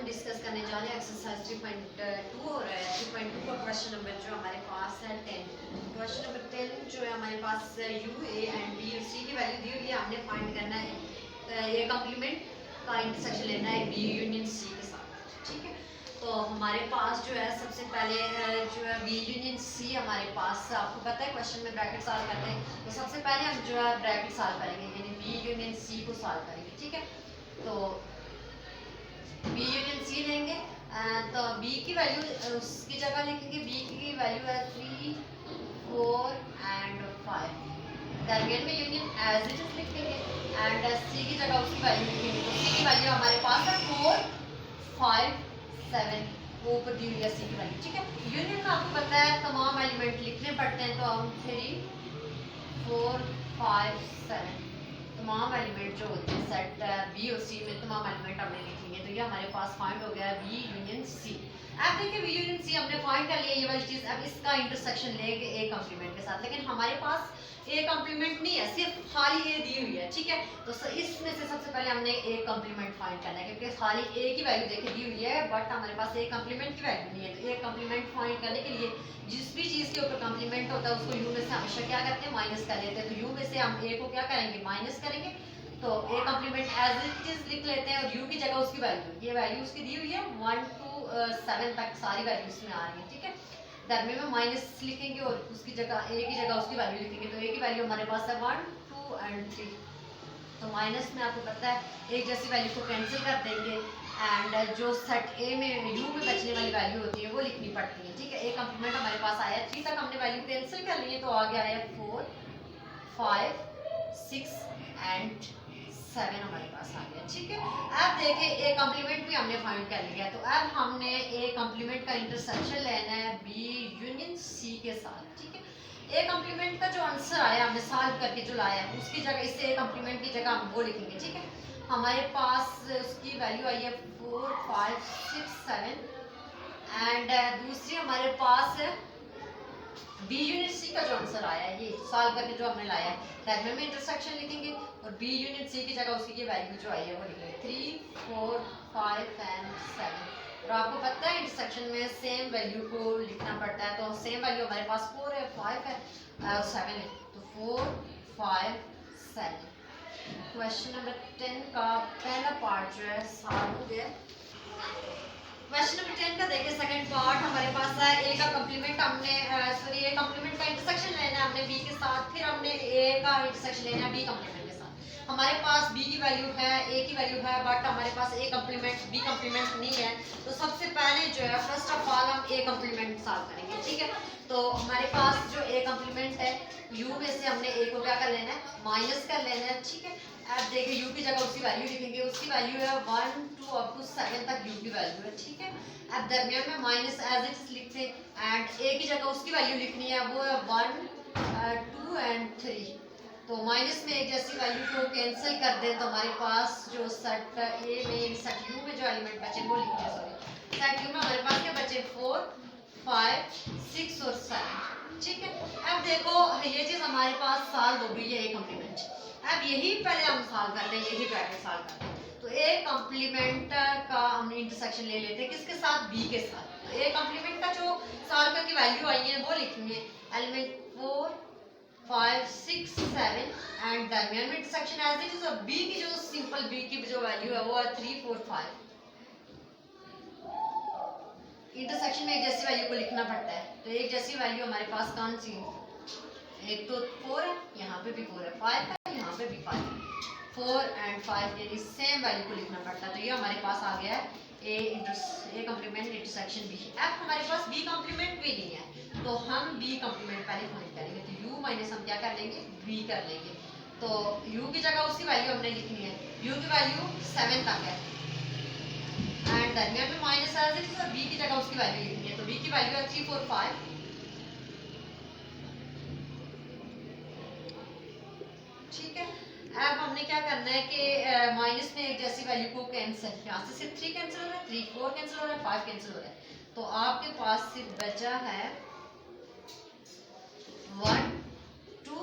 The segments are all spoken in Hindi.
डिस्कस करने जा रहे हैं एक्सरसाइज 3.2 हो रहा है। 3.2 का क्वेश्चन नंबर जो हमारे पास है 10। क्वेश्चन नंबर 10 जो है हमारे पास यू ए एंड बी और सी की वैल्यू दी हुई है। हमने फाइंड करना है ए कॉम्प्लीमेंट का इंटरसेक्शन लेना है बी यूनियन सी के साथ, ठीक है। तो हमारे पास जो है सबसे पहले जो है बी यूनियन सी हमारे पास, आपको पता है क्वेश्चन में ब्रैकेट सॉल्व करते हैं, तो सबसे पहले हम जो है ब्रैकेट सॉल्व करेंगे, यानी बी यूनियन सी को सॉल्व करेंगे, ठीक है। तो बी यूनियन सी लेंगे, तो बी की वैल्यू उसकी जगह लिखेंगे, बी की वैल्यू है 3, 4 एंड 5। दरमियान में यूनियन एज इट इज लिखेंगे एंड सी की जगह उसकी वैल्यू लिखेंगे। तो सी की वैल्यू हमारे पास है 4, 5, 7, ऊपर दी हुई है सी की वैल्यू, ठीक है। यूनियन में आपको पता है तमाम एलिमेंट लिखने पड़ते हैं, तो हम 3, 4, 5, 7 तमाम एलिमेंट जो होते हैं सेट बी और सी में तमाम एलिमेंट हमने लिखेंगे। तो ये हमारे पास फाइंड हो गया बी यूनियन सी। अब देखिए बी यूनियन सी हमने फाइंड कर लिया ये वाली चीज। अब इसका इंटरसेक्शन लेंगे ए कॉम्प्लीमेंट के साथ, लेकिन हमारे पास ए कॉम्प्लीमेंट नहीं है, सिर्फ खाली ए दी हुई है, ठीक है। तो इसमें से सबसे पहले हमने ए कॉम्प्लीमेंट फाइंड करना है, क्योंकि खाली ए की वैल्यू देखिए दी हुई है, बट हमारे पास ए कॉम्प्लीमेंट की वैल्यू नहीं है। तो ए कॉम्प्लीमेंट फाइंड करने के लिए जिस भी चीज के ऊपर कॉम्प्लीमेंट होता है उसको यू में से हमेशा क्या करते हैं, माइनस कर लेते हैं। तो यू में से हम ए को क्या करेंगे, माइनस करेंगे। तो A complement as it is लिख लेते हैं और यू की जगह उसकी वैल्यू, ये वैल्यू उसकी दी हुई है 1 to 7 तक सारी वैल्यू इसमें आ रही है, ठीक है। दरमियान में माइनस लिखेंगे और उसकी जगह ए की जगह उसकी वैल्यू लिखेंगे। तो ए की वैल्यू हमारे पास है 1, 2 एंड 3। तो माइनस में आपको पता है एक जैसी वैल्यू को कैंसिल कर देंगे एंड जो सेट ए में यू में बचने वाली वैल्यू होती है वो लिखनी पड़ती है, ठीक है। ए कॉम्प्लीमेंट हमारे पास आया 3 तक, हमने वैल्यू कैंसिल कर ली है, तो आ गया है 4, 5, 6 एंड 7 हमारे पास आ गया, ठीक है। अब देखिए ए कॉम्प्लीमेंट भी हमने फाइंड कर लिया, तो अब हमने ए कॉम्प्लीमेंट का इंटरसेक्शन लेना है बी यूनियन सी के साथ, ठीक है। ए कॉम्प्लीमेंट का जो आंसर आया हमने सॉल्व करके जो लाया है उसकी जगह, इससे ए कॉम्प्लीमेंट की जगह हम वो लिखेंगे, ठीक है। हमारे पास उसकी वैल्यू आई है 4, 5, 6, 7 एंड दूसरी हमारे पास बी यूनिट सी का जो आंसर आया है ये सॉल्व करके जो हमने लाया है, दरमियान में इंटरसेक्शन लिखेंगे और बी यूनिट सी की जगह उसकी ये वैल्यू जो आई है वो लिखेंगे 3, 4, 5 एंड 7। और आपको पता है इंटरसेक्शन में सेम वैल्यू को लिखना पड़ता है, तो सेम वैल्यू हमारे पास 4 है, 5 है और 7 है, तो 4, 5, 7। क्वेश्चन नंबर 10 का पहला पार्ट जो है सॉल्व हो गया। क्वेश्चन नंबर 10 का देखिए सेकंड पार्ट हमारे पास है ए का कॉम्प्लीमेंट, हमने सॉरी ए कॉम्प्लीमेंट का इंटरसेक्शन लेना है हमने बी के साथ, फिर हमने ए का इंटरसेक्शन लेना है बी कॉम्प्लीमेंट के साथ। हमारे पास बी की वैल्यू है, ए की वैल्यू है, बट हमारे पास ए कॉम्प्लीमेंट बी कॉम्प्लीमेंट नहीं है। तो सबसे पहले जो है फर्स्ट ऑफ ऑल हम ए कॉम्प्लीमेंट सॉल्व करेंगे, ठीक है। तो हमारे पास जो ए कॉम्प्लीमेंट है यू में से हमने ए को क्या कर लेना है, माइनस कर लेना है, ठीक है। अब देखिए यू की जगह उसकी वैल्यू लिखेंगे, उसकी वैल्यू है 1, 2 अप टू 7 तक यू की वैल्यू है, ठीक है। अब दरमियान में माइनस एज इट इज लिखते हैं एंड ए की जगह उसकी वैल्यू लिखनी है, वो है 1, 2 एंड 3। तो माइनस में एक जैसी वैल्यू को कैंसिल कर दें तो हमारे पास जो सेट ए में सेट यू में जो एलिमेंट बचे वो लिखते हैं, सॉरी सेट यू में हमारे पास क्या बचे 4, 5, 6 और 7, ठीक है। अब देखो ये चीज हमारे पास सॉल्व हो गई है ए कॉम्प्लीमेंट। अब यही पहले हम सॉल्व करते हैं, यही ब्रैकेट सॉल्व करते हैं। तो ए कॉम्प्लीमेंट का हम इंटरसेक्शन ले लेते हैं किसके साथ, बी के साथ। तो ए कॉम्प्लीमेंट का जो सॉल्व करके वैल्यू आई है वो लिखेंगे एलिमेंट 4, 5, 6, 7 एंड दरमियान में इंटरसेक्शन एज इट इज। और बी की जो सिंपल बी की जो वैल्यू है वो है 3, 4, 5। इंटरसेक्शन में एक जैसी वैल्यू को लिखना पड़ता है, तो एक जैसी वैल्यू हमारे पास कौन सी है, एक तो 4 है, यहाँ पे भी 4 है, 5 है, यहाँ पे भी 5 है, 4 एंड 5 यानी सेम वैल्यू को लिखना पड़ता है। तो ये हमारे पास आ गया है ए कॉम्प्लीमेंट इंटरसेक्शन बी। अब हमारे पास बी कॉम्प्लीमेंट भी नहीं है, तो हम बी कॉम्प्लीमेंट पहले फाइंड करेंगे। तो यू माइनस हम क्या कर लेंगे, बी कर लेंगे। तो यू की जगह उसकी वैल्यू हमने लिखनी है, यू की वैल्यू 7 तक है एंड दरमियान में माइनस है और बी की जगह उसकी वैल्यू लिखनी है। तो बी की वैल्यू है 3, 4, 5, ठीक है। अब हमने क्या करना है कि माइनस में एक जैसी वैल्यू को कैंसिल, यहाँ से सिर्फ 3 कैंसिल हो रहा है, 3, 4 कैंसिल हो रहा है, 5 कैंसिल हो रहा है। तो आपके पास सिर्फ बचा है 1, 2,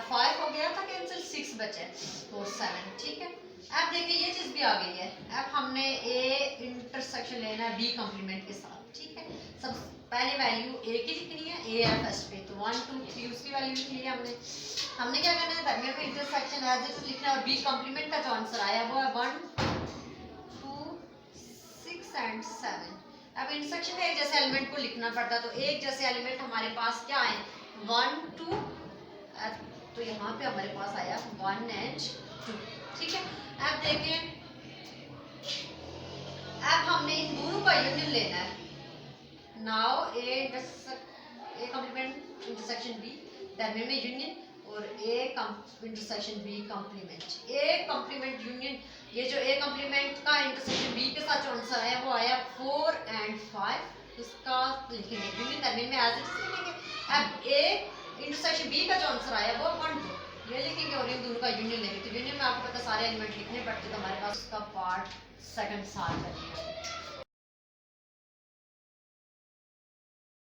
5 हो गया था कैंसिल, 6 बचा है, 4, 7, ठीक है। अब देखिए ये चीज भी भी आ गई है। अब हमने ए इंटरसेक्शन लेना है बी कॉम्प्लीमेंट के साथ, ठीक है। सब पहले वैल्यू ए की लिखनी है, ए है फर्स्ट पे, तो 1 2 3 उसकी वैल्यू लिख ली हमने क्या करना है, दरमियान में इंटरसेक्शन एज इट इज लिखना है और बी कॉम्प्लीमेंट का जो आंसर आया वो है 1 2 6 एंड 7। अब इंटरसेक्शन में एक जैसे एलिमेंट को लिखना पड़ता है, तो एक जैसे एलिमेंट हमारे पास क्या है 1 2, तो यहाँ पे हमारे पास आया 1 एंड 2, ठीक है। अब देखें, अब हमने इन दोनों का यूनियन लेना है। Now A complement intersection B, दरमियान में यूनियन, और A intersection B complement. A complement union, ये जो ए कॉम्प्लीमेंट का इंटरसेक्शन बी के साथ जो आंसर आया वो आया 4 एंड 5, इसका लिखेंगे यूनियन, दरमियान में एज इट इज लिखेंगे। अब ए इंटरसेक्शन बी का जो आंसर आया वो 1 2 ये लिखेंगे और इन दोनों का यूनियन लेंगे। तो यूनियन में आपको पता सारे एलिमेंट लिखने पड़ते, तो हमारे पास उसका पार्ट सेकंड सॉल्व कर लिया।